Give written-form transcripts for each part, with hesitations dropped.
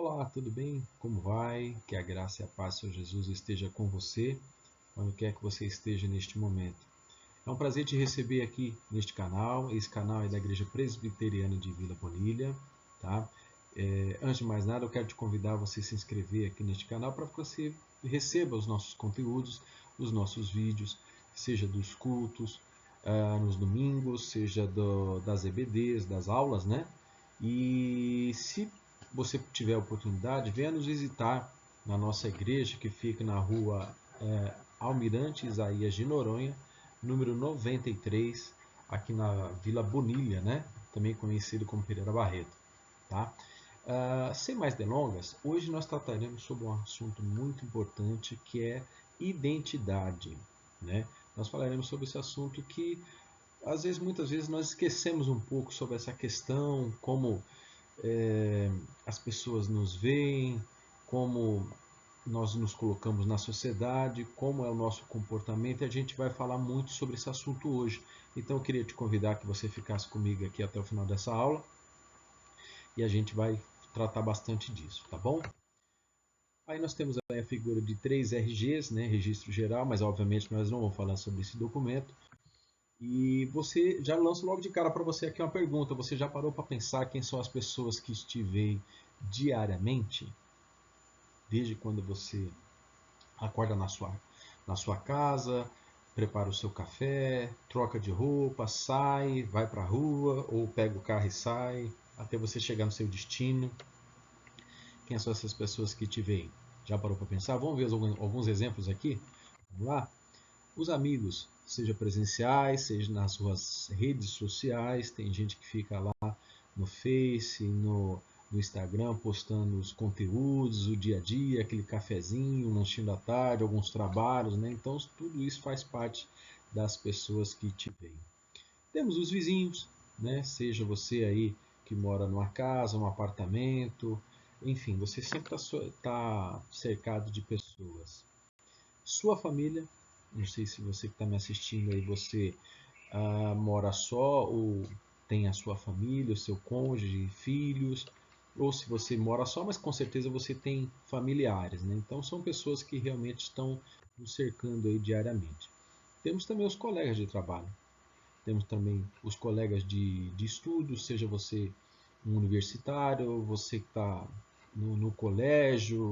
Olá, tudo bem? Como vai? Que a graça e a paz do Senhor Jesus esteja com você, onde quer que você esteja neste momento. É um prazer te receber aqui neste canal. Esse canal é da Igreja Presbiteriana de Vila Bonilha, tá? Antes de mais nada, eu quero te convidar a você se inscrever aqui neste canal para que você receba os nossos conteúdos, os nossos vídeos, seja dos cultos, nos domingos, seja das EBDs, das aulas, né? E se você tiver a oportunidade, venha nos visitar na nossa igreja que fica na rua Almirante Isaías de Noronha, número 93, aqui na Vila Bonilha, né? Também conhecido como Pereira Barreto. Tá? Sem mais delongas, hoje nós trataremos sobre um assunto muito importante que é identidade. Né? Nós falaremos sobre esse assunto que muitas vezes nós esquecemos um pouco sobre essa questão, como as pessoas nos veem, como nós nos colocamos na sociedade, como é o nosso comportamento, e a gente vai falar muito sobre esse assunto hoje. Então eu queria te convidar que você ficasse comigo aqui até o final dessa aula e a gente vai tratar bastante disso, tá bom? Aí nós temos a figura de 3 RGs, né, registro geral, mas obviamente nós não vamos falar sobre esse documento. E você já lança logo de cara para você aqui uma pergunta. Você já parou para pensar quem são as pessoas que te veem diariamente? Desde quando você acorda na sua casa, prepara o seu café, troca de roupa, sai, vai para a rua ou pega o carro e sai, até você chegar no seu destino. Quem são essas pessoas que te veem? Já parou para pensar? Vamos ver alguns exemplos aqui? Vamos lá? Os amigos, seja presenciais, seja nas suas redes sociais, tem gente que fica lá no Face, no Instagram, postando os conteúdos, o dia a dia, aquele cafezinho, um lanchinho da tarde, alguns trabalhos, né? Então tudo isso faz parte das pessoas que te veem. Temos os vizinhos, né? Seja você aí que mora numa casa, num apartamento, enfim, você sempre está cercado de pessoas. Sua família, não sei se você que está me assistindo aí, você mora só ou tem a sua família, o seu cônjuge, filhos, ou se você mora só, mas com certeza você tem familiares, né? Então são pessoas que realmente estão nos cercando aí diariamente. Temos também os colegas de trabalho, temos também os colegas de estudo, seja você um universitário, você que está no colégio,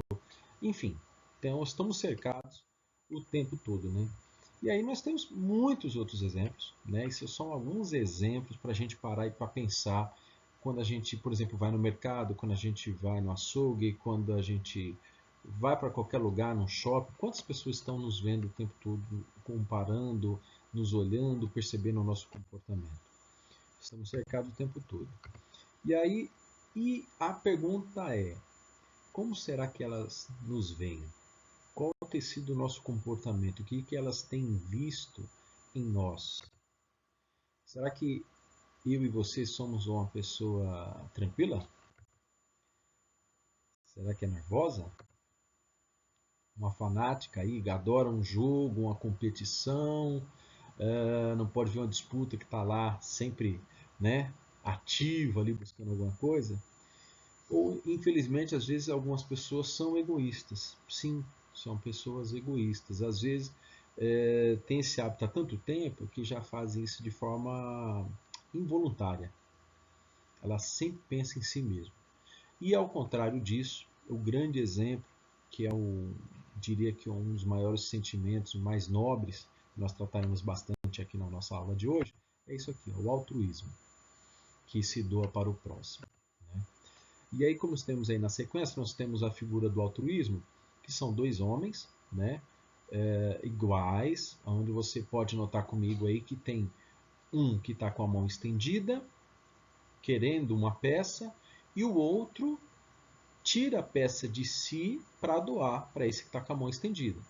enfim, então estamos cercados o tempo todo, né? E aí nós temos muitos outros exemplos, né? Esses são alguns exemplos para a gente parar e para pensar quando a gente, por exemplo, vai no mercado, quando a gente vai no açougue, quando a gente vai para qualquer lugar, no shopping, quantas pessoas estão nos vendo o tempo todo, comparando, nos olhando, percebendo o nosso comportamento? Estamos cercados o tempo todo. E aí, a pergunta é, como será que elas nos veem? Qual tem sido o nosso comportamento? O que elas têm visto em nós? Será que eu e você somos uma pessoa tranquila? Será que é nervosa? Uma fanática aí, adora um jogo, uma competição, não pode ver uma disputa que está lá sempre, né, ativa ali buscando alguma coisa? Ou, infelizmente, às vezes algumas pessoas são egoístas. Sim, são pessoas egoístas. Às vezes tem esse hábito há tanto tempo que já fazem isso de forma involuntária. Ela sempre pensa em si mesma. E ao contrário disso, o grande exemplo, que diria que é um dos maiores sentimentos mais nobres, que nós trataremos bastante aqui na nossa aula de hoje, é isso aqui, o altruísmo, que se doa para o próximo. Né? E aí, como temos aí na sequência, nós temos a figura do altruísmo, que são dois homens, né, iguais, onde você pode notar comigo aí que tem um que está com a mão estendida, querendo uma peça, e o outro tira a peça de si para doar para esse que está com a mão estendida.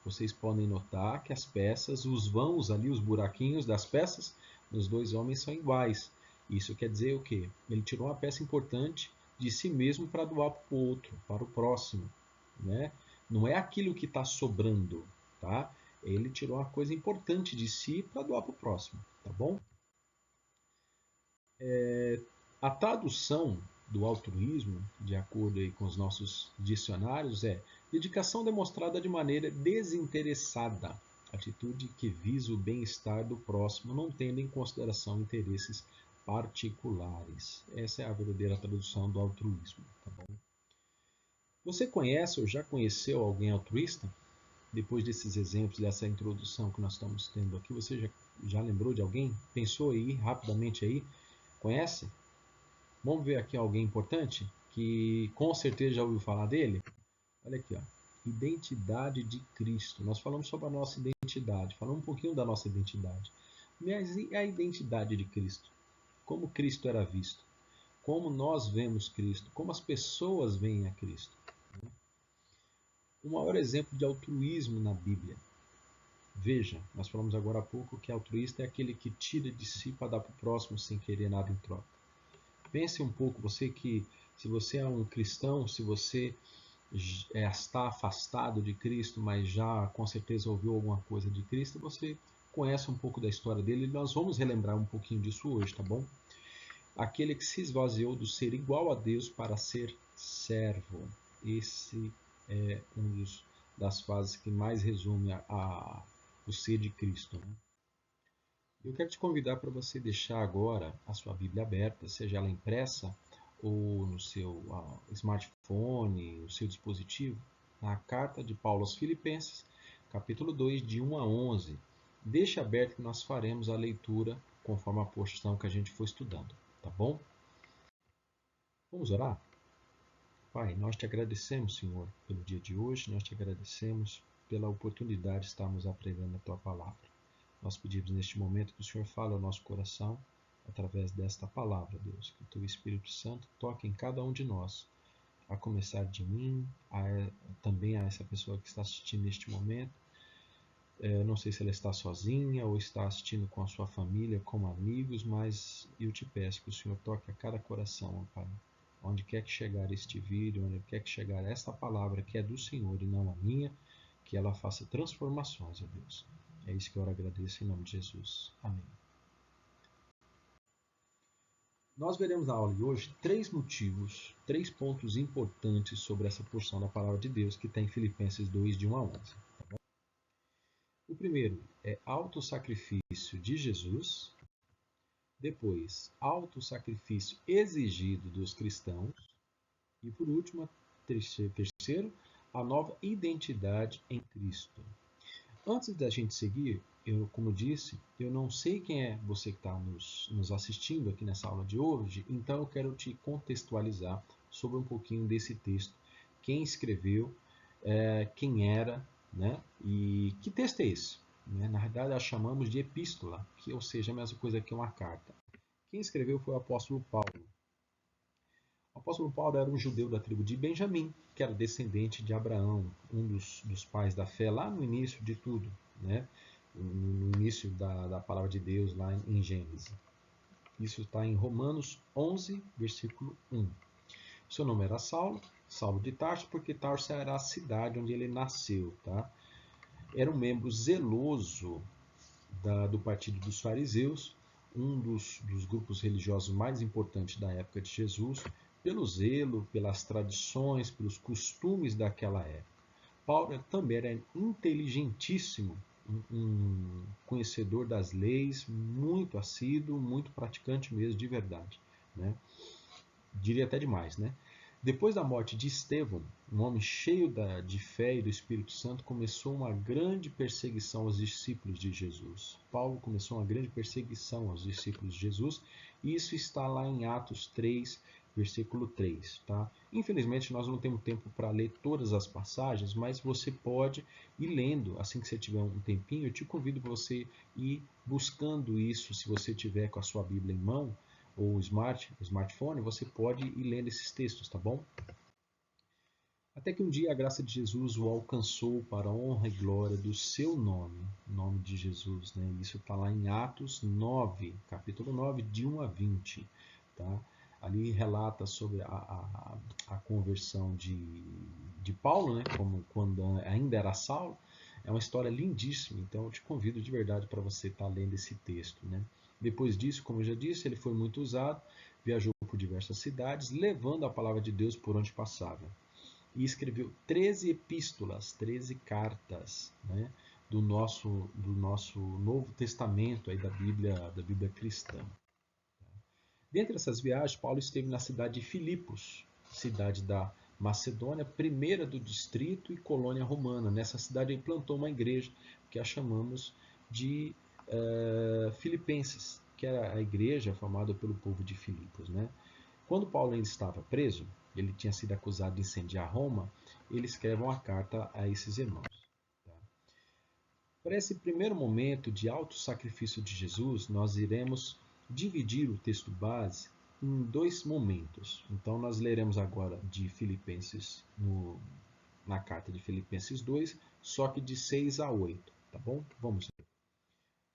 Vocês podem notar que as peças, os vãos ali, os buraquinhos das peças, nos dois homens são iguais. Isso quer dizer o quê? Ele tirou uma peça importante de si mesmo para doar para o outro, para o próximo. Né? Não é aquilo que está sobrando. Tá? Ele tirou uma coisa importante de si para doar para o próximo. Tá bom? A tradução do altruísmo, de acordo aí com os nossos dicionários, é dedicação demonstrada de maneira desinteressada, atitude que visa o bem-estar do próximo, não tendo em consideração interesses particulares. Essa é a verdadeira tradução do altruísmo. Tá bom? Você conhece ou já conheceu alguém altruísta? Depois desses exemplos, dessa introdução que nós estamos tendo aqui, você já lembrou de alguém? Pensou aí rapidamente aí? Conhece? Vamos ver aqui alguém importante que com certeza já ouviu falar dele? Olha aqui, ó. Identidade de Cristo. Nós falamos sobre a nossa identidade, falamos um pouquinho da nossa identidade. Mas e a identidade de Cristo? Como Cristo era visto? Como nós vemos Cristo? Como as pessoas veem a Cristo? O maior exemplo de altruísmo na Bíblia. Veja, nós falamos agora há pouco que altruísta é aquele que tira de si para dar para o próximo sem querer nada em troca. Pense um pouco, você que, se você é um cristão, se você está afastado de Cristo, mas já com certeza ouviu alguma coisa de Cristo, você conhece um pouco da história dele e nós vamos relembrar um pouquinho disso hoje, tá bom? Aquele que se esvaziou do ser igual a Deus para ser servo. Esse é das fases que mais resume o ser de Cristo. Né? Eu quero te convidar para você deixar agora a sua Bíblia aberta, seja ela impressa ou no seu smartphone, no seu dispositivo, na carta de Paulo aos Filipenses, capítulo 2, de 1 a 11. Deixe aberto que nós faremos a leitura conforme a porção que a gente for estudando, tá bom? Vamos orar? Pai, nós te agradecemos, Senhor, pelo dia de hoje, nós te agradecemos pela oportunidade de estarmos aprendendo a Tua palavra. Nós pedimos neste momento que o Senhor fale ao nosso coração através desta palavra, Deus, que o Teu Espírito Santo toque em cada um de nós, a começar de mim, também a essa pessoa que está assistindo neste momento. Não sei se ela está sozinha ou está assistindo com a sua família, como amigos, mas eu te peço que o Senhor toque a cada coração, Pai. Onde quer que chegar este vídeo, onde quer que chegar esta palavra que é do Senhor e não a minha, que ela faça transformações, ó Deus. É isso que eu agradeço em nome de Jesus. Amém. Nós veremos na aula de hoje três motivos, três pontos importantes sobre essa porção da palavra de Deus que está em Filipenses 2, de 1 a 11. O primeiro é autossacrifício de Jesus. Depois, autossacrifício exigido dos cristãos. E por último, terceiro, a nova identidade em Cristo. Antes da gente seguir, como disse, eu não sei quem é você que está nos assistindo aqui nessa aula de hoje, então eu quero te contextualizar sobre um pouquinho desse texto. Quem escreveu, quem era, né? E que texto é esse? Na verdade, nós chamamos de epístola, ou seja, a mesma coisa que uma carta. Quem escreveu foi o apóstolo Paulo. O apóstolo Paulo era um judeu da tribo de Benjamim, que era descendente de Abraão, um dos pais da fé, lá no início de tudo, né? No início da palavra de Deus, lá em Gênesis. Isso está em Romanos 11, versículo 1. Seu nome era Saulo, Saulo de Tarso, porque Tarso era a cidade onde ele nasceu. Tá? Era um membro zeloso do partido dos fariseus, um dos grupos religiosos mais importantes da época de Jesus, pelo zelo, pelas tradições, pelos costumes daquela época. Paulo também era inteligentíssimo, um conhecedor das leis, muito assíduo, muito praticante mesmo, de verdade. Né? Diria até demais, né? Depois da morte de Estevão, um homem cheio de fé e do Espírito Santo, começou uma grande perseguição aos discípulos de Jesus. Paulo começou uma grande perseguição aos discípulos de Jesus, e isso está lá em Atos 3, versículo 3. Tá? Infelizmente, nós não temos tempo para ler todas as passagens, mas você pode ir lendo, assim que você tiver um tempinho, eu te convido para você ir buscando isso, se você tiver com a sua Bíblia em mão, ou smartphone, você pode ir lendo esses textos, tá bom? Até que um dia a graça de Jesus o alcançou para a honra e glória do seu nome, o nome de Jesus, né? Isso está lá em Atos 9, capítulo 9, de 1 a 20, tá? Ali relata sobre a conversão de Paulo, né? Como quando ainda era Saulo. É uma história lindíssima, então eu te convido de verdade para você estar lendo esse texto, né? Depois disso, como eu já disse, ele foi muito usado, viajou por diversas cidades, levando a palavra de Deus por onde passava. E escreveu 13 epístolas, 13 cartas, né, do nosso Novo Testamento, aí da Bíblia cristã. Dentre essas viagens, Paulo esteve na cidade de Filipos, cidade da Macedônia, primeira do distrito e colônia romana. Nessa cidade ele plantou uma igreja que a chamamos de Filipenses, que era a igreja formada pelo povo de Filipos, né? Quando Paulo ainda estava preso, ele tinha sido acusado de incendiar Roma, ele escreve uma carta a esses irmãos. Tá? Para esse primeiro momento de auto-sacrifício de Jesus, nós iremos dividir o texto base em dois momentos. Então, nós leremos agora de Filipenses, na carta de Filipenses 2, só que de 6 a 8, tá bom? Vamos ler.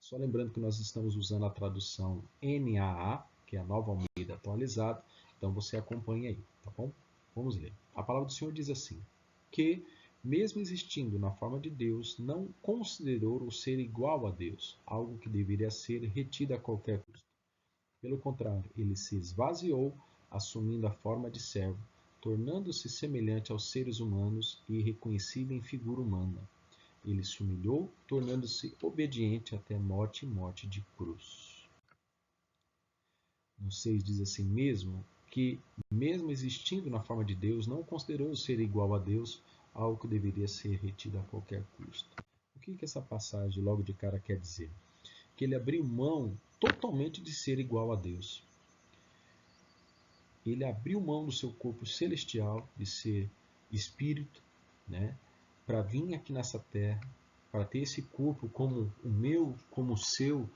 Só lembrando que nós estamos usando a tradução NAA, que é a Nova Almeida atualizada, então você acompanha aí, tá bom? Vamos ler. A palavra do Senhor diz assim, que, mesmo existindo na forma de Deus, não considerou o ser igual a Deus, algo que deveria ser retido a qualquer custo. Pelo contrário, ele se esvaziou, assumindo a forma de servo, tornando-se semelhante aos seres humanos e reconhecido em figura humana. Ele se humilhou, tornando-se obediente até a morte e morte de cruz. No 6 diz assim mesmo, que mesmo existindo na forma de Deus, não considerou ser igual a Deus, algo que deveria ser retido a qualquer custo. O que essa passagem logo de cara quer dizer? Que ele abriu mão totalmente de ser igual a Deus. Ele abriu mão do seu corpo celestial, de ser espírito, né, para vir aqui nessa terra, para ter esse corpo como o meu, como o seu,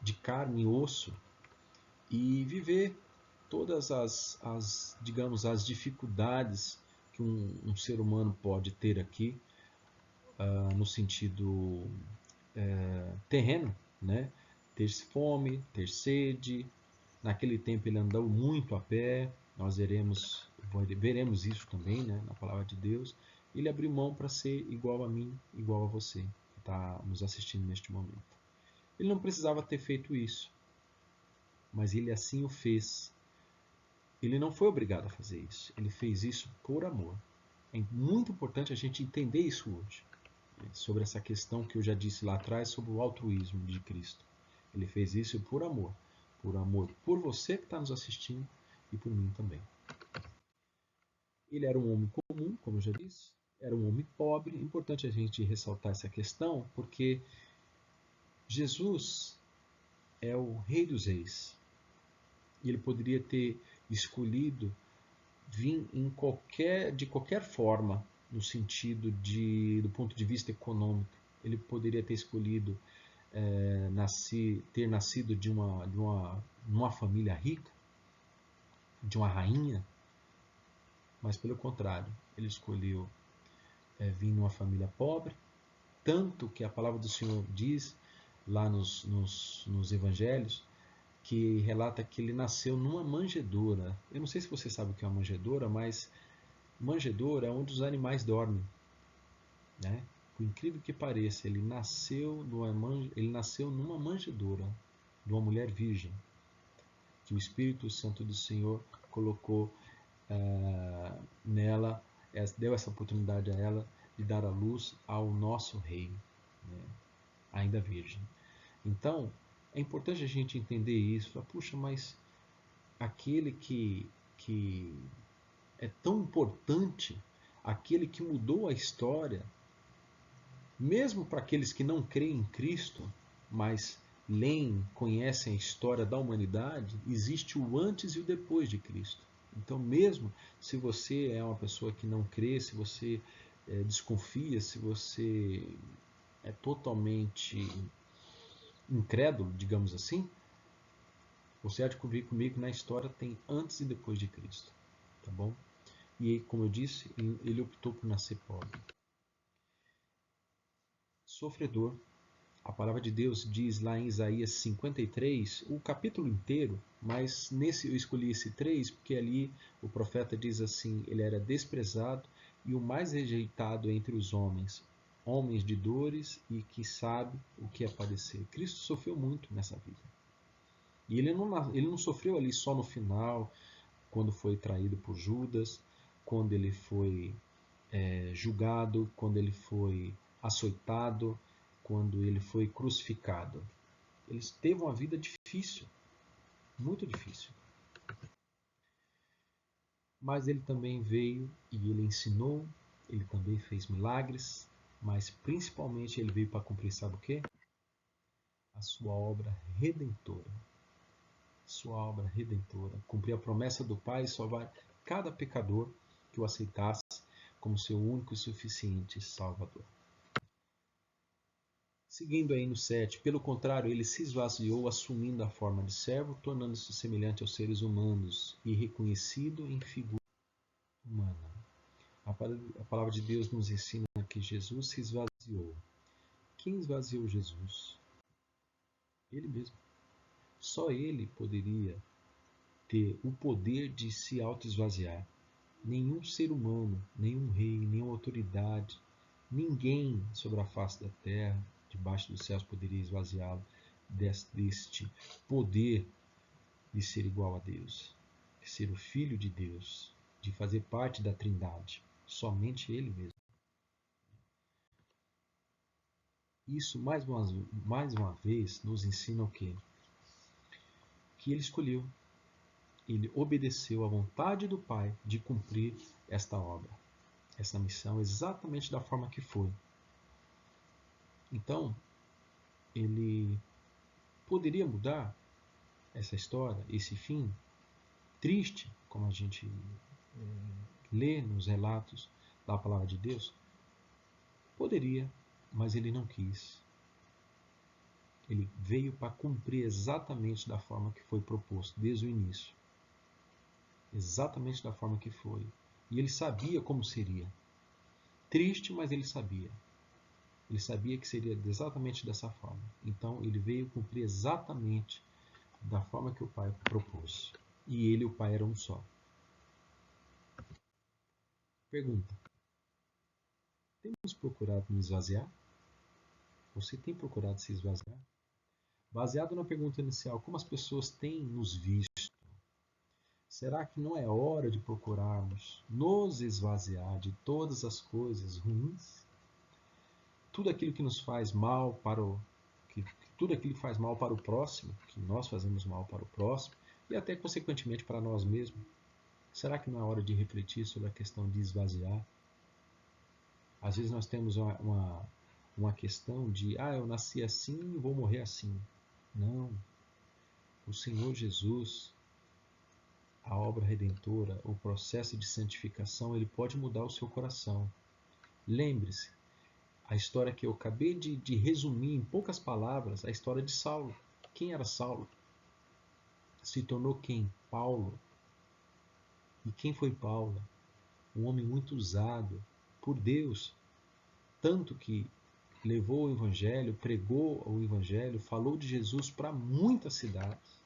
de carne e osso, e viver todas digamos, as dificuldades que um ser humano pode ter aqui, no sentido terreno, né? Ter fome, ter sede. Naquele tempo ele andou muito a pé, nós veremos isso também, né, na palavra de Deus. Ele abriu mão para ser igual a mim, igual a você, que está nos assistindo neste momento. Ele não precisava ter feito isso, mas ele assim o fez. Ele não foi obrigado a fazer isso, ele fez isso por amor. É muito importante a gente entender isso hoje, sobre essa questão que eu já disse lá atrás, sobre o altruísmo de Cristo. Ele fez isso por amor por você que está nos assistindo e por mim também. Ele era um homem comum, como eu já disse, era um homem pobre. É importante a gente ressaltar essa questão, porque Jesus é o Rei dos Reis. E ele poderia ter escolhido vir de qualquer forma, no sentido do ponto de vista econômico. Ele poderia ter escolhido ter nascido de uma família rica, de uma rainha, mas pelo contrário, ele escolheu vir numa família pobre, tanto que a palavra do Senhor diz lá nos evangelhos, que relata que ele nasceu numa manjedoura. Eu não sei se você sabe o que é uma manjedoura, mas manjedoura é onde os animais dormem, né? Por incrível que pareça, ele nasceu numa manjedoura de uma mulher virgem, que o Espírito Santo do Senhor colocou nela, deu essa oportunidade a ela de dar a luz ao nosso rei, né? Ainda virgem. Então, é importante a gente entender isso. Puxa, mas aquele que é tão importante, aquele que mudou a história, mesmo para aqueles que não creem em Cristo, mas leem, conhecem a história da humanidade, existe o antes e o depois de Cristo. Então, mesmo se você é uma pessoa que não crê, se você desconfia, se você é totalmente incrédulo, digamos assim, você há de convir comigo que na história tem antes e depois de Cristo, tá bom? E como eu disse, ele optou por nascer pobre. Sofredor. A palavra de Deus diz lá em Isaías 53, o capítulo inteiro, mas nesse eu escolhi esse 3 porque ali o profeta diz assim, ele era desprezado e o mais rejeitado entre os homens, homens de dores e que sabe o que é padecer. Cristo sofreu muito nessa vida. E ele não sofreu ali só no final, quando foi traído por Judas, quando ele foi julgado, quando ele foi açoitado, quando ele foi crucificado. Ele teve uma vida difícil, muito difícil. Mas ele também veio e ele ensinou, ele também fez milagres, mas principalmente ele veio para cumprir, sabe o quê? A sua obra redentora. Sua obra redentora. Cumprir a promessa do Pai e salvar cada pecador que o aceitasse como seu único e suficiente Salvador. Seguindo aí no 7, pelo contrário, ele se esvaziou, assumindo a forma de servo, tornando-se semelhante aos seres humanos e reconhecido em figura humana. A palavra de Deus nos ensina que Jesus se esvaziou. Quem esvaziou Jesus? Ele mesmo. Só ele poderia ter o poder de se auto-esvaziar. Nenhum ser humano, nenhum rei, nenhuma autoridade, ninguém sobre a face da terra, debaixo dos céus, poderia esvaziá-lo deste poder de ser igual a Deus, de ser o Filho de Deus, de fazer parte da Trindade. Somente ele mesmo. Isso, mais uma vez, nos ensina o quê? Que ele escolheu, ele obedeceu à vontade do Pai de cumprir esta obra, essa missão, exatamente da forma que foi. Então, ele poderia mudar essa história, esse fim triste, como a gente lê nos relatos da palavra de Deus? Poderia, mas ele não quis. Ele veio para cumprir exatamente da forma que foi proposto, desde o início. Exatamente da forma que foi. E ele sabia como seria. Triste, mas ele sabia. Ele sabia que seria exatamente dessa forma. Então ele veio cumprir exatamente da forma que o Pai propôs. E ele e o Pai eram um só. Pergunta: temos procurado nos esvaziar? Você tem procurado se esvaziar? Baseado na pergunta inicial, como as pessoas têm nos visto? Será que não é hora de procurarmos nos esvaziar de todas as coisas ruins? Tudo aquilo que nos faz mal tudo aquilo que faz mal para o próximo, que nós fazemos mal para o próximo e até consequentemente para nós mesmos. Será que não é hora de refletir sobre a questão de esvaziar? Às vezes nós temos uma questão de, eu nasci assim e vou morrer assim. Não. O Senhor Jesus, a obra redentora, o processo de santificação, ele pode mudar o seu coração. Lembre-se, a história que eu acabei de resumir em poucas palavras, a história de Saulo. Quem era Saulo? Se tornou quem? Paulo. E quem foi Paulo? Um homem muito usado por Deus, tanto que levou o Evangelho, pregou o Evangelho, falou de Jesus para muitas cidades,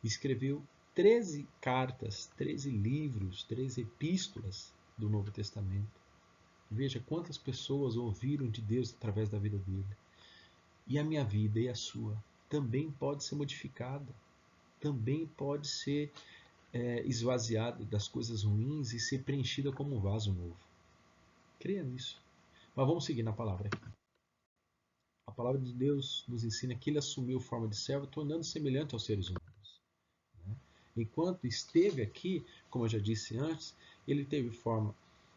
escreveu 13 cartas, 13 livros, 13 epístolas do Novo Testamento. Veja quantas pessoas ouviram de Deus através da vida dele. E a minha vida e a sua também pode ser modificada, também pode ser esvaziada das coisas ruins e ser preenchida como um vaso novo. Creia nisso. Mas vamos seguir na palavra aqui. A palavra de Deus nos ensina que ele assumiu forma de servo, tornando-se semelhante aos seres humanos. Enquanto esteve aqui, como eu já disse antes, ele teve forma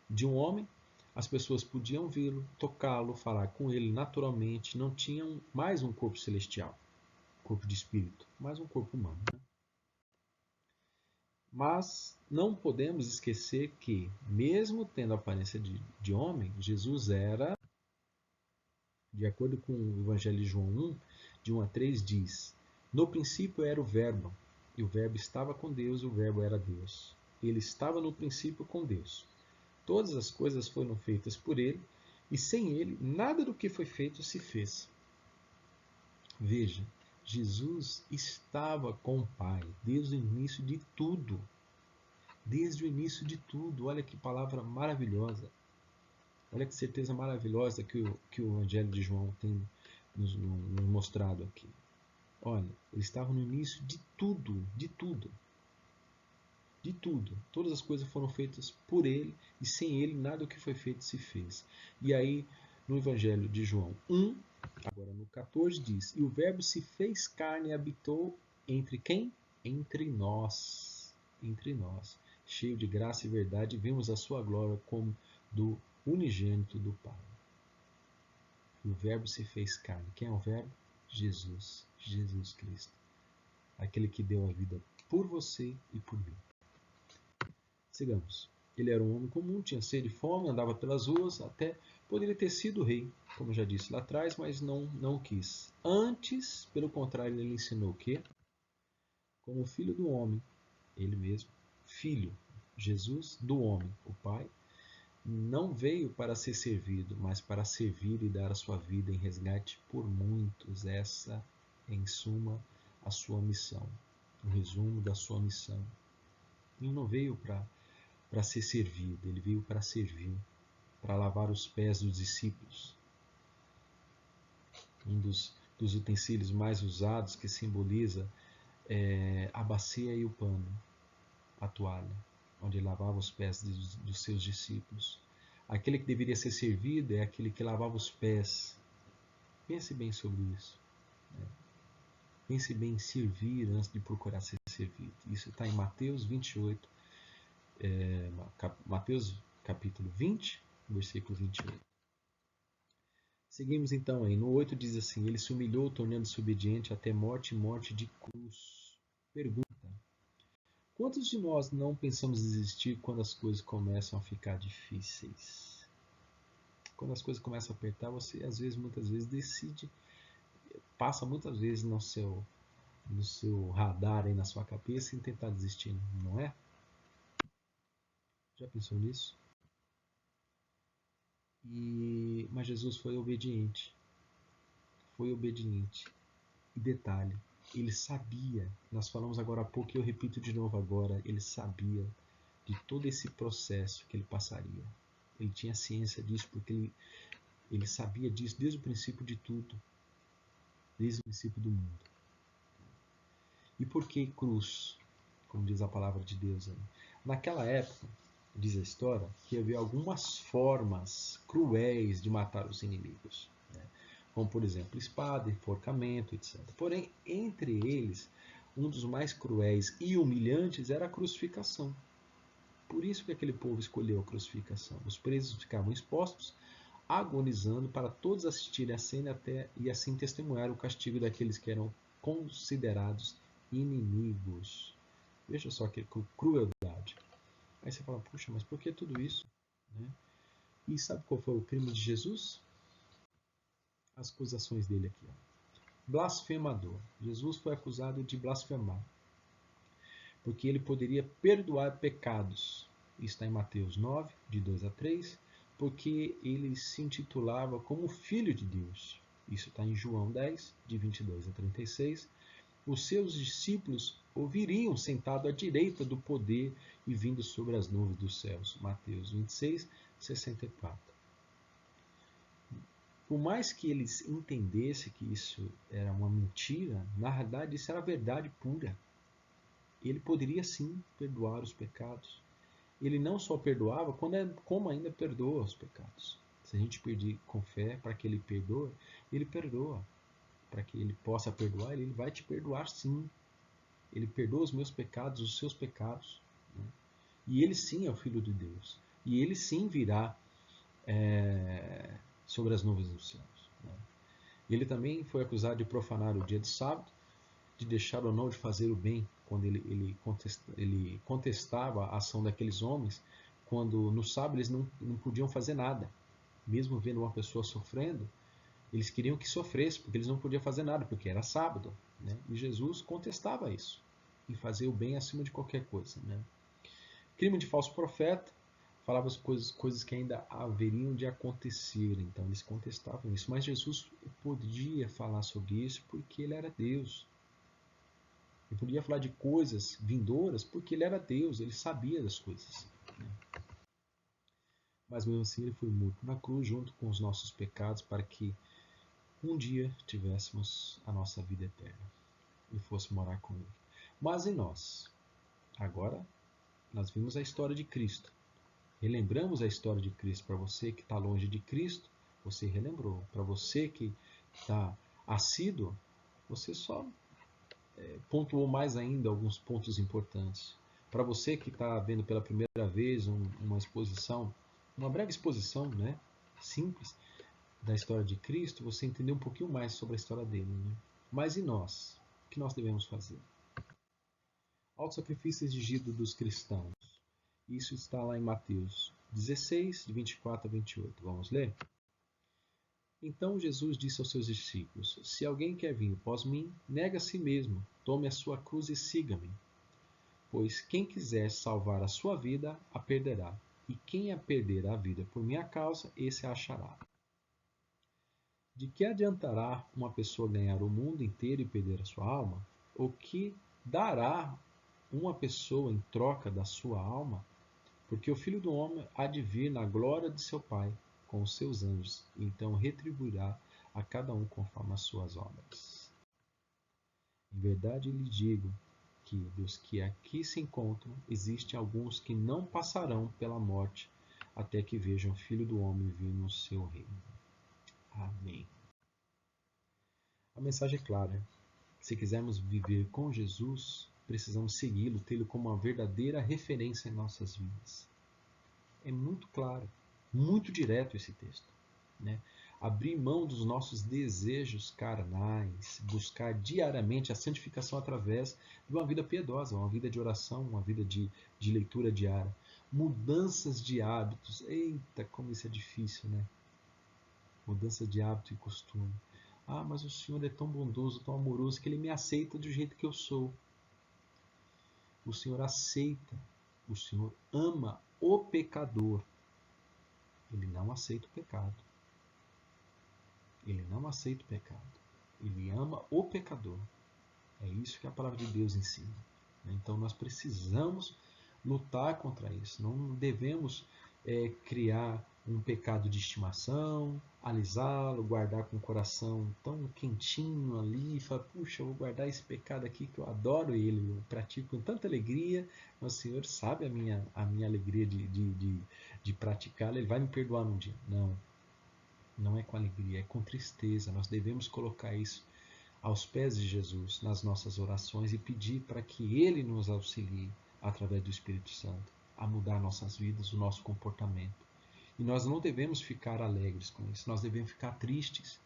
de um homem, as pessoas podiam vê-lo, tocá-lo, falar com ele naturalmente, não tinham mais um corpo celestial, corpo de espírito, mas um corpo humano. Mas não podemos esquecer que, mesmo tendo a aparência de homem, Jesus era, de acordo com o Evangelho de João 1, de 1 a 3, diz: no princípio era o Verbo, e o Verbo estava com Deus, e o Verbo era Deus. Ele estava no princípio com Deus. Todas as coisas foram feitas por ele, e sem ele, nada do que foi feito se fez. Veja, Jesus estava com o Pai desde o início de tudo. Desde o início de tudo. Olha que palavra maravilhosa. Olha que certeza maravilhosa que o Evangelho de João tem nos mostrado aqui. Olha, ele estava no início de tudo, de tudo. de tudo. Todas as coisas foram feitas por ele e sem ele nada do que foi feito se fez. E aí, no Evangelho de João 1, agora no 14, diz: E o Verbo se fez carne e habitou entre quem? Entre nós. Entre nós. Cheio de graça e verdade, vemos a sua glória como do unigênito do Pai. E o Verbo se fez carne. Quem é o Verbo? Jesus. Jesus Cristo. Aquele que deu a vida por você e por mim. Sigamos. Ele era um homem comum, tinha sede e fome, andava pelas ruas, até poderia ter sido rei, como já disse lá atrás, mas não quis. Antes, pelo contrário, ele ensinou o quê? Como filho do homem, ele mesmo, filho, Jesus do homem, o Pai, não veio para ser servido, mas para servir e dar a sua vida em resgate por muitos. Essa, em suma, a sua missão. Um resumo da sua missão. Ele não veio para ser servido, ele veio para servir, para lavar os pés dos discípulos. Um dos utensílios mais usados que simboliza a bacia e o pano, a toalha, onde ele lavava os pés dos seus discípulos. Aquele que deveria ser servido é aquele que lavava os pés. Pense bem sobre isso. Pense bem em servir antes de procurar ser servido. Isso está em Mateus 28, Mateus capítulo 20, versículo 28. Seguimos então aí. No 8 diz assim: Ele se humilhou, tornando-se obediente até morte e morte de cruz. Pergunta: quantos de nós não pensamos desistir quando as coisas começam a ficar difíceis? Quando as coisas começam a apertar, você às vezes, muitas vezes, decide, passa muitas vezes no seu radar aí na sua cabeça em tentar desistir, não é? Já pensou nisso? Mas Jesus foi obediente. Foi obediente. E detalhe, ele sabia, nós falamos agora há pouco e eu repito de novo agora, ele sabia de todo esse processo que ele passaria. Ele tinha ciência disso porque ele sabia disso desde o princípio de tudo, desde o princípio do mundo. E por que cruz? Como diz a palavra de Deus aí. Naquela época, diz a história, que havia algumas formas cruéis de matar os inimigos. Como, por exemplo, espada, enforcamento, etc. Porém, entre eles, um dos mais cruéis e humilhantes era a crucificação. Por isso que aquele povo escolheu a crucificação. Os presos ficavam expostos, agonizando, para todos assistirem à cena até e assim testemunhar o castigo daqueles que eram considerados inimigos. Veja só que crueldade. Aí você fala, puxa, mas por que tudo isso? Né? E sabe qual foi o crime de Jesus? As acusações dele aqui. Ó. Blasfemador. Jesus foi acusado de blasfemar, porque ele poderia perdoar pecados. Isso está em Mateus 9, de 2 a 3, porque ele se intitulava como Filho de Deus. Isso está em João 10, de 22 a 36. Os seus discípulos ouviriam sentado à direita do poder e vindo sobre as nuvens dos céus. Mateus 26, 64. Por mais que eles entendessem que isso era uma mentira, na realidade isso era verdade pura. Ele poderia sim perdoar os pecados. Ele não só perdoava, como ainda perdoa os pecados. Se a gente pedir com fé para que ele perdoe, ele perdoa. Para que ele possa perdoar, ele vai te perdoar sim. Ele perdoa os meus pecados, os seus pecados. Né? E ele sim é o Filho de Deus. E ele sim virá sobre as nuvens dos céus. Né? Ele também foi acusado de profanar o dia de sábado, de deixar ou não de fazer o bem, quando ele contestava a ação daqueles homens, quando no sábado eles não podiam fazer nada. Mesmo vendo uma pessoa sofrendo, eles queriam que sofresse, porque eles não podiam fazer nada, porque era sábado. Né? E Jesus contestava isso, e fazer o bem acima de qualquer coisa. Né? Crime de falso profeta, falava as coisas que ainda haveriam de acontecer, então eles contestavam isso. Mas Jesus podia falar sobre isso porque ele era Deus. Ele podia falar de coisas vindouras porque ele era Deus, ele sabia das coisas. Né? Mas mesmo assim ele foi morto na cruz junto com os nossos pecados para que um dia tivéssemos a nossa vida eterna e fosse morar com ele. Mas em nós, agora nós vimos a história de Cristo. Relembramos a história de Cristo. Para você que está longe de Cristo, você relembrou. Para você que está assíduo, você só pontuou mais ainda alguns pontos importantes. Para você que está vendo pela primeira vez uma exposição, uma breve exposição, né, simples, da história de Cristo, você entendeu um pouquinho mais sobre a história dele. Né? Mas e nós? O que nós devemos fazer? Auto-sacrifício exigido dos cristãos. Isso está lá em Mateus 16, de 24 a 28. Vamos ler? Então Jesus disse aos seus discípulos: Se alguém quer vir após mim, negue a si mesmo, tome a sua cruz e siga-me. Pois quem quiser salvar a sua vida, a perderá. E quem a perder a vida por minha causa, esse a achará. De que adiantará uma pessoa ganhar o mundo inteiro e perder a sua alma? O que dará uma pessoa em troca da sua alma? Porque o Filho do Homem há de vir na glória de seu Pai com os seus anjos, e então retribuirá a cada um conforme as suas obras. Em verdade lhe digo que dos que aqui se encontram, existem alguns que não passarão pela morte até que vejam o Filho do Homem vir no seu reino. Amém. A mensagem é clara. Se quisermos viver com Jesus, precisamos segui-lo, tê-lo como uma verdadeira referência em nossas vidas. É muito claro, muito direto esse texto. Né? Abrir mão dos nossos desejos carnais, buscar diariamente a santificação através de uma vida piedosa, uma vida de oração, uma vida de leitura diária. Mudanças de hábitos. Eita, como isso é difícil, né? Mudança de hábito e costume. Ah, mas o Senhor é tão bondoso, tão amoroso, que Ele me aceita do jeito que eu sou. O Senhor aceita, o Senhor ama o pecador. Ele não aceita o pecado. Ele não aceita o pecado. Ele ama o pecador. É isso que a palavra de Deus ensina. Então nós precisamos lutar contra isso. Não devemos criar um pecado de estimação, alisá-lo, guardar com o coração tão quentinho ali, e falar, puxa, eu vou guardar esse pecado aqui que eu adoro ele, eu pratico com tanta alegria, mas o Senhor sabe a minha alegria de praticá-lo, Ele vai me perdoar num dia. Não é com alegria, é com tristeza. Nós devemos colocar isso aos pés de Jesus nas nossas orações e pedir para que Ele nos auxilie através do Espírito Santo a mudar nossas vidas, o nosso comportamento. E nós não devemos ficar alegres com isso, nós devemos ficar tristes.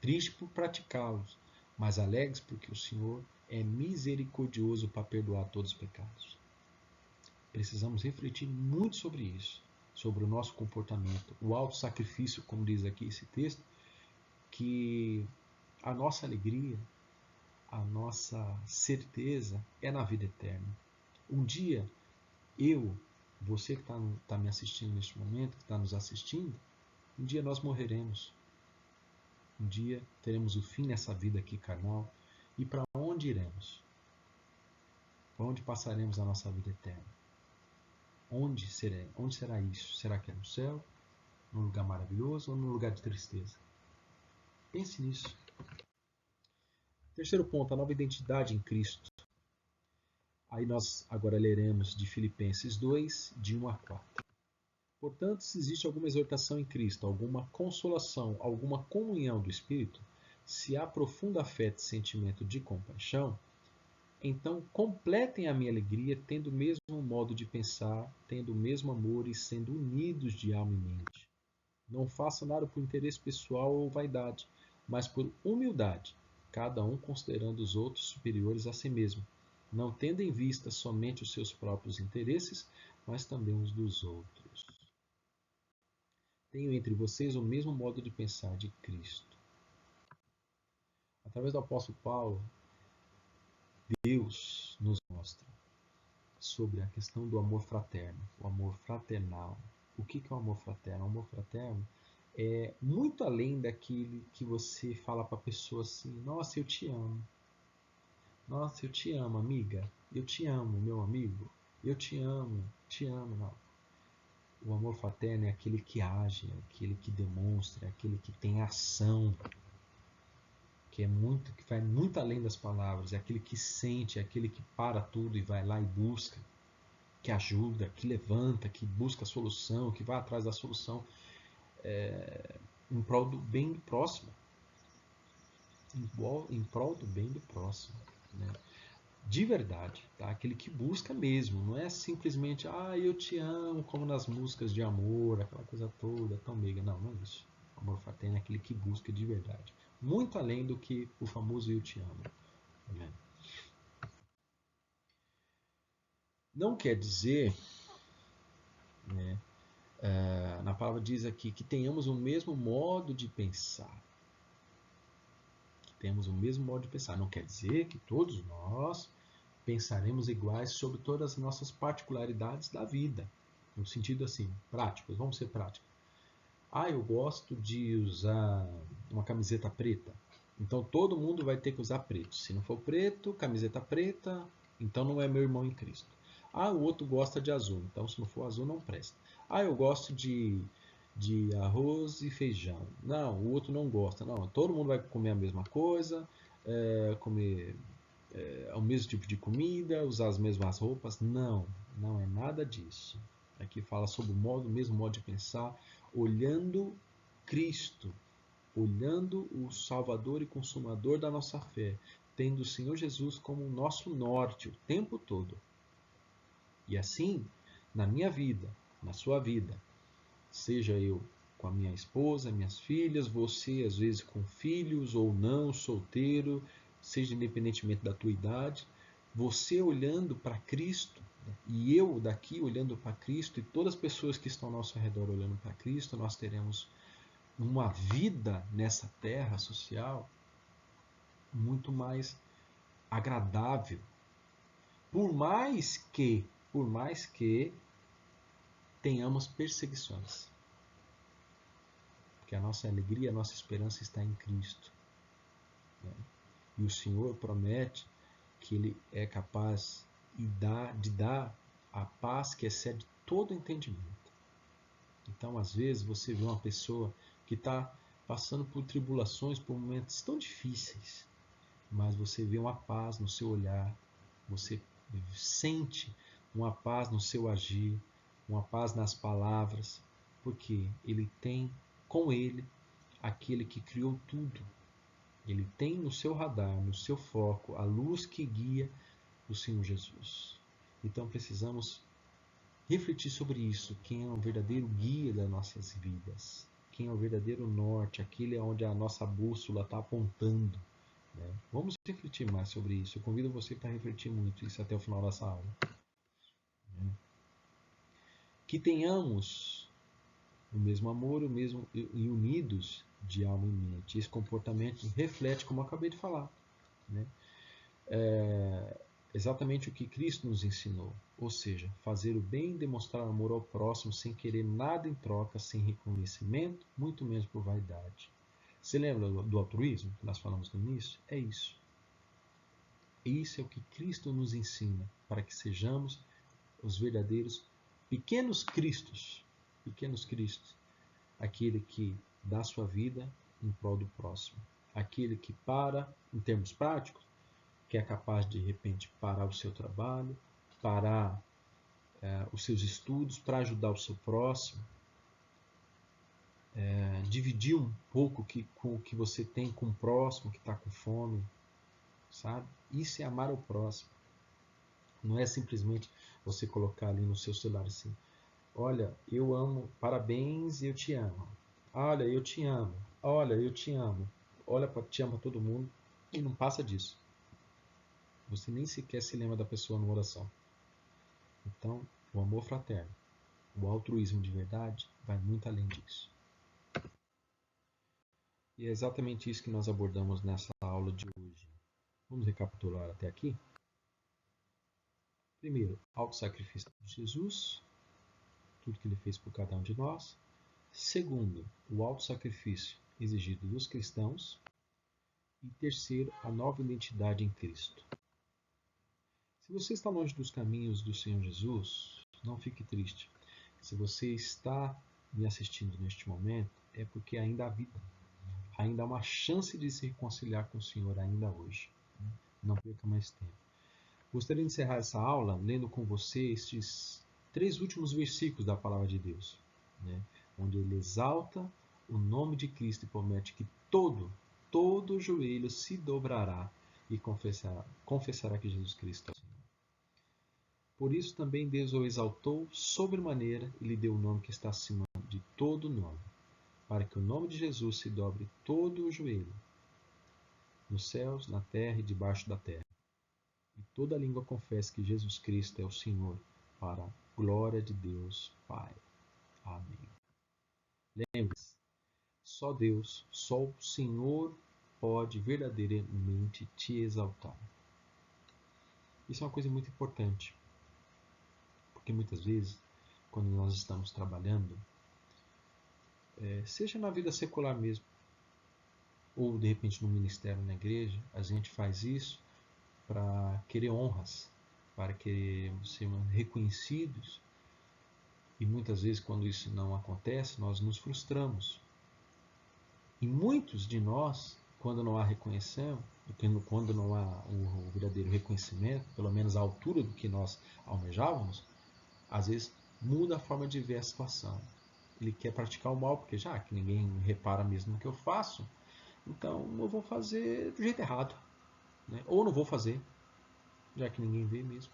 Tristes por praticá-los, mas alegres porque o Senhor é misericordioso para perdoar todos os pecados. Precisamos refletir muito sobre isso, sobre o nosso comportamento, o auto-sacrifício, como diz aqui esse texto, que a nossa alegria, a nossa certeza é na vida eterna. Um dia, você que está me assistindo neste momento, que está nos assistindo, um dia nós morreremos. Um dia teremos o fim nessa vida aqui carnal. E para onde iremos? Para onde passaremos a nossa vida eterna? Onde será isso? Será que é no céu? Num lugar maravilhoso ou num lugar de tristeza? Pense nisso. Terceiro ponto, a nova identidade em Cristo. Aí nós agora leremos de Filipenses 2, de 1 a 4. Portanto, se existe alguma exortação em Cristo, alguma consolação, alguma comunhão do Espírito, se há profunda fé e sentimento de compaixão, então completem a minha alegria, tendo o mesmo modo de pensar, tendo o mesmo amor e sendo unidos de alma e mente. Não façam nada por interesse pessoal ou vaidade, mas por humildade, cada um considerando os outros superiores a si mesmo, não tendo em vista somente os seus próprios interesses, mas também os dos outros. Tenham entre vocês o mesmo modo de pensar de Cristo. Através do apóstolo Paulo, Deus nos mostra sobre a questão do amor fraterno, o amor fraternal. O que é o amor fraterno? O amor fraterno é muito além daquele que você fala para a pessoa assim, nossa, eu te amo. Nossa, eu te amo, amiga. Eu te amo, meu amigo. Eu te amo, não. O amor fraterno é aquele que age, é aquele que demonstra, é aquele que tem ação, que vai muito além das palavras, é aquele que sente, é aquele que para tudo e vai lá e busca. que ajuda, que levanta, que busca a solução, que vai atrás da solução em prol do bem do próximo. Em prol do bem do próximo. Né? De verdade, tá? Aquele que busca mesmo, não é simplesmente, eu te amo, como nas músicas de amor, aquela coisa toda, tão meiga. Não, não é isso. O amor fraterno é aquele que busca de verdade. Muito além do que o famoso eu te amo. Né? Não quer dizer, né, na palavra diz aqui, que tenhamos o mesmo modo de pensar. Que tenhamos o mesmo modo de pensar. Não quer dizer que todos nós pensaremos iguais sobre todas as nossas particularidades da vida. No sentido assim, práticos, vamos ser práticos. Eu gosto de usar uma camiseta preta. Então todo mundo vai ter que usar preto. Se não for preto, camiseta preta, então não é meu irmão em Cristo. O outro gosta de azul. Então se não for azul, não presta. Eu gosto de arroz e feijão. Não, o outro não gosta. Não, todo mundo vai comer a mesma coisa, comer o mesmo tipo de comida, usar as mesmas roupas. Não, não é nada disso. Aqui fala sobre o mesmo modo de pensar, olhando Cristo, olhando o Salvador e Consumador da nossa fé, tendo o Senhor Jesus como o nosso norte o tempo todo. E assim, na minha vida, na sua vida, seja eu com a minha esposa, minhas filhas, você às vezes com filhos ou não, solteiro, seja independentemente da tua idade, você olhando para Cristo, e eu daqui olhando para Cristo, e todas as pessoas que estão ao nosso redor olhando para Cristo, nós teremos uma vida nessa terra social muito mais agradável. Por mais que tenhamos perseguições. Porque a nossa alegria, a nossa esperança está em Cristo. Né? E o Senhor promete que Ele é capaz de dar a paz que excede todo entendimento. Então, às vezes, você vê uma pessoa que está passando por tribulações, por momentos tão difíceis, mas você vê uma paz no seu olhar, você sente uma paz no seu agir, uma paz nas palavras, porque Ele tem com Ele aquele que criou tudo. Ele tem no seu radar, no seu foco, a luz que guia o Senhor Jesus. Então precisamos refletir sobre isso. Quem é o verdadeiro guia das nossas vidas? Quem é o verdadeiro norte? Aquele onde a nossa bússola está apontando. Né? Vamos refletir mais sobre isso. Eu convido você para refletir muito isso até o final dessa aula. Que tenhamos o mesmo amor, o mesmo e unidos de alma e mente. Esse comportamento reflete, como eu acabei de falar, né? Exatamente o que Cristo nos ensinou, ou seja, fazer o bem e demonstrar amor ao próximo sem querer nada em troca, sem reconhecimento, muito menos por vaidade. Você lembra do altruísmo que nós falamos no início? É isso. Isso é o que Cristo nos ensina para que sejamos os verdadeiros pequenos Cristos, aquele que dá sua vida em prol do próximo, aquele que em termos práticos, que é capaz de repente parar o seu trabalho, parar os seus estudos para ajudar o seu próximo, dividir um pouco com o que você tem com o próximo que está com fome, sabe? Isso é amar o próximo. Não é simplesmente você colocar ali no seu celular assim, olha, eu amo, parabéns, eu te amo. Olha, eu te amo. Olha, eu te amo. Olha, te amo todo mundo. E não passa disso. Você nem sequer se lembra da pessoa numa oração. Então, o amor fraterno, o altruísmo de verdade, vai muito além disso. E é exatamente isso que nós abordamos nessa aula de hoje. Vamos recapitular até aqui? Primeiro, auto-sacrifício de Jesus, tudo que ele fez por cada um de nós. Segundo, o auto-sacrifício exigido dos cristãos. E terceiro, a nova identidade em Cristo. Se você está longe dos caminhos do Senhor Jesus, não fique triste. Se você está me assistindo neste momento, é porque ainda há vida. Ainda há uma chance de se reconciliar com o Senhor ainda hoje. Não perca mais tempo. Gostaria de encerrar essa aula lendo com você estes 3 últimos versículos da Palavra de Deus, né? Onde ele exalta o nome de Cristo e promete que todo joelho se dobrará e confessará que Jesus Cristo é o Senhor. Por isso também Deus o exaltou sobremaneira e lhe deu o nome que está acima de todo nome, para que o nome de Jesus se dobre todo o joelho, nos céus, na terra e debaixo da terra, e toda língua confesse que Jesus Cristo é o Senhor, para a glória de Deus Pai. Amém. Lembre-se, só Deus, só o Senhor pode verdadeiramente te exaltar. Isso é uma coisa muito importante, porque muitas vezes, quando nós estamos trabalhando, seja na vida secular mesmo, ou de repente no ministério, na igreja, a gente faz isso para querer honras, para querer ser reconhecidos. E muitas vezes, quando isso não acontece, nós nos frustramos. E muitos de nós, quando não há reconhecimento, quando não há o verdadeiro reconhecimento, pelo menos à altura do que nós almejávamos, às vezes muda a forma de ver a situação. Ele quer praticar o mal, porque já que ninguém repara mesmo no que eu faço, então eu vou fazer do jeito errado, né? Ou não vou fazer, já que ninguém vê mesmo.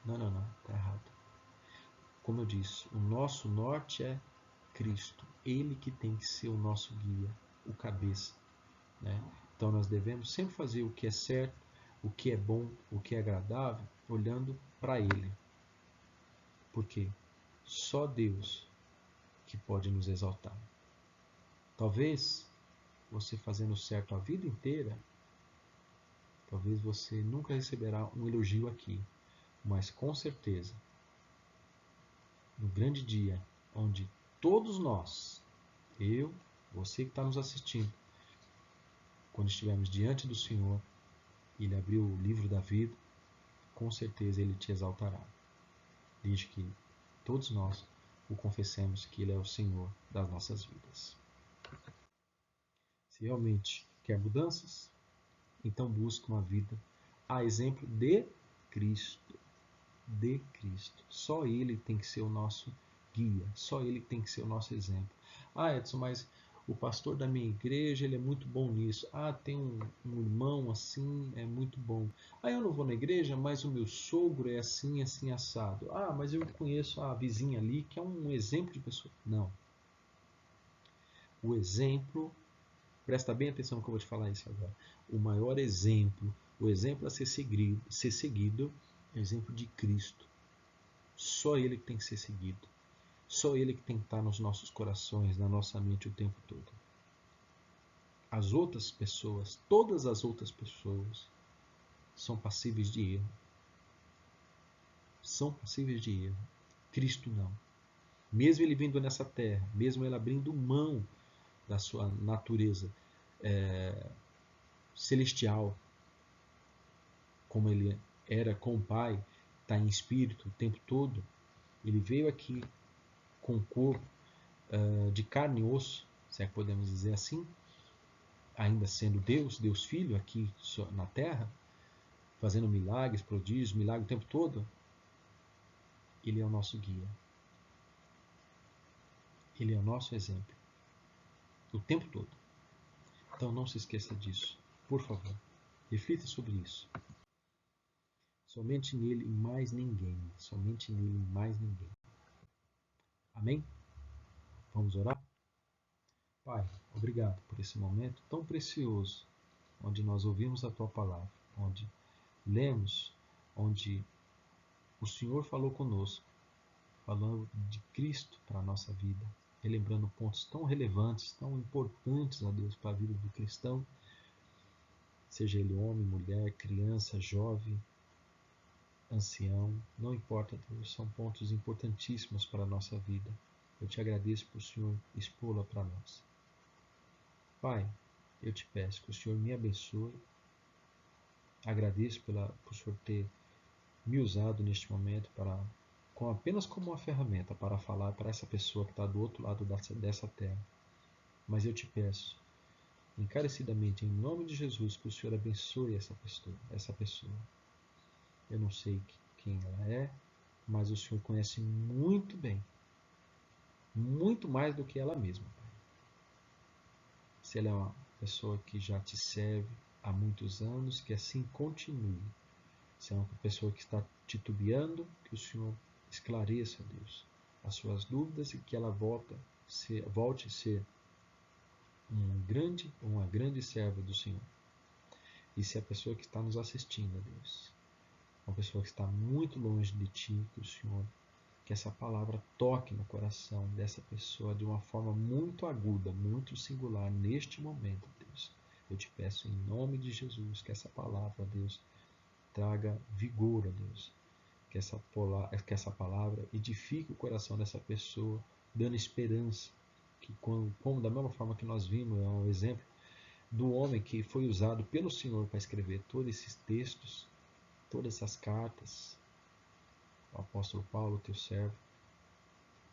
Não, está errado. Como eu disse, o nosso norte é Cristo. Ele que tem que ser o nosso guia, o cabeça, né? Então nós devemos sempre fazer o que é certo, o que é bom, o que é agradável, olhando para Ele. Porque só Deus que pode nos exaltar. Talvez você fazendo certo a vida inteira, talvez você nunca receberá um elogio aqui, mas com certeza, no grande dia, onde todos nós, eu, você que está nos assistindo, quando estivermos diante do Senhor, Ele abriu o livro da vida, com certeza Ele te exaltará. Desde que todos nós o confessemos que Ele é o Senhor das nossas vidas. Se realmente quer mudanças, então busque uma vida a exemplo de Cristo. De Cristo. Só Ele tem que ser o nosso guia. Só Ele tem que ser o nosso exemplo. Ah, Edson, mas o pastor da minha igreja, ele é muito bom nisso. Ah, tem um irmão assim, é muito bom. Ah, eu não vou na igreja, mas o meu sogro é assim, assim, assado. Ah, mas eu conheço a vizinha ali, que é um exemplo de pessoa. Não. O exemplo, presta bem atenção no que eu vou te falar isso agora. O maior exemplo, o exemplo a ser seguido é o exemplo de Cristo. Só Ele que tem que ser seguido. Só Ele que tem que estar nos nossos corações, na nossa mente o tempo todo. As outras pessoas, todas as outras pessoas, são passíveis de erro. São passíveis de erro. Cristo não. Mesmo Ele vindo nessa terra, mesmo Ele abrindo mão da sua natureza celestial, como Ele era com o Pai, está em espírito o tempo todo, Ele veio aqui com o corpo de carne e osso, se é que podemos dizer assim, ainda sendo Deus, Deus Filho aqui na Terra, fazendo milagres, prodígios, milagre o tempo todo, Ele é o nosso guia. Ele é o nosso exemplo. O tempo todo. Então não se esqueça disso. Por favor, reflita sobre isso. Somente nele e mais ninguém. Somente nele e mais ninguém. Amém? Vamos orar? Pai, obrigado por esse momento tão precioso, onde nós ouvimos a Tua palavra, onde lemos, onde o Senhor falou conosco, falando de Cristo para a nossa vida, relembrando pontos tão relevantes, tão importantes, a Deus, para a vida do cristão, seja ele homem, mulher, criança, jovem, ancião, não importa, Deus, são pontos importantíssimos para a nossa vida. Eu te agradeço por o Senhor expô-la para nós. Pai, eu te peço que o Senhor me abençoe. Agradeço por o Senhor ter me usado neste momento apenas como uma ferramenta para falar para essa pessoa que está do outro lado dessa terra. Mas eu te peço, encarecidamente, em nome de Jesus, que o Senhor abençoe essa pessoa. Eu não sei quem ela é, mas o Senhor conhece muito bem, muito mais do que ela mesma, Pai. Se ela é uma pessoa que já te serve há muitos anos, que assim continue. Se é uma pessoa que está titubeando, que o Senhor esclareça, Deus, as suas dúvidas e que ela volte a ser uma grande serva do Senhor. E se a pessoa que está nos assistindo, Deus, uma pessoa que está muito longe de Ti, que o Senhor, que essa palavra toque no coração dessa pessoa de uma forma muito aguda, muito singular, neste momento, Deus. Eu te peço em nome de Jesus que essa palavra, Deus, traga vigor, Deus. Que essa palavra edifique o coração dessa pessoa, dando esperança. Que como da mesma forma que nós vimos, é um exemplo do homem que foi usado pelo Senhor para escrever todos esses textos, todas essas cartas. O apóstolo Paulo, teu servo,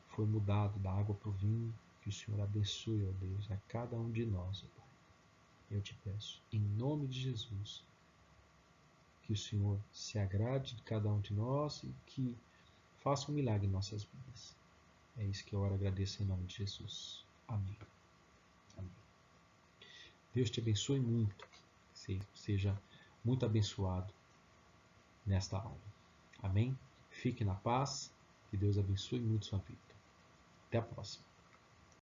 foi mudado da água para o vinho. Que o Senhor abençoe, ó Deus, a cada um de nós, ó Pai. Eu te peço, em nome de Jesus, que o Senhor se agrade de cada um de nós e que faça um milagre em nossas vidas. É isso que eu oro e agradeço em nome de Jesus. Amém. Amém. Deus te abençoe muito. Seja muito abençoado nesta aula. Amém? Fique na paz. Que Deus abençoe muito sua vida. Até a próxima.